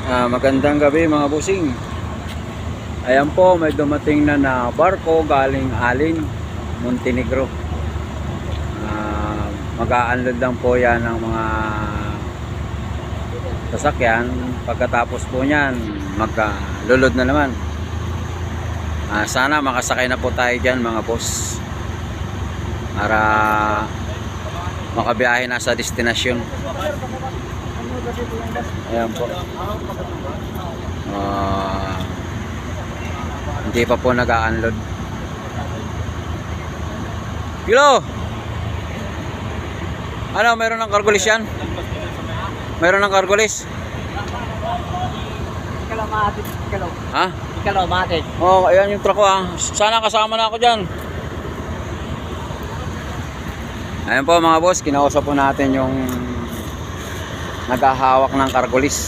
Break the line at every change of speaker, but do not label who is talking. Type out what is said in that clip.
Magandang gabi mga busing. Ayan po, may dumating na barko galing Alin, Montenegro. Mag-a-unload lang po yan ng mga sasakyan. Pagkatapos po niyan, mag-lulod na naman. Sana makasakay na po tayo dyan mga boss, para makabiyahe na sa destinasyon. Ayan po. Hindi pa po nag-a-unload. Kilo! Ano, meron ng cargolis yan? Meron ng cargolis? Ha? Oh, ayan yung truck ko ah. Sana kasama na ako dyan. Ayan po mga boss, kinausap po natin yung naghahawak ng cargolis.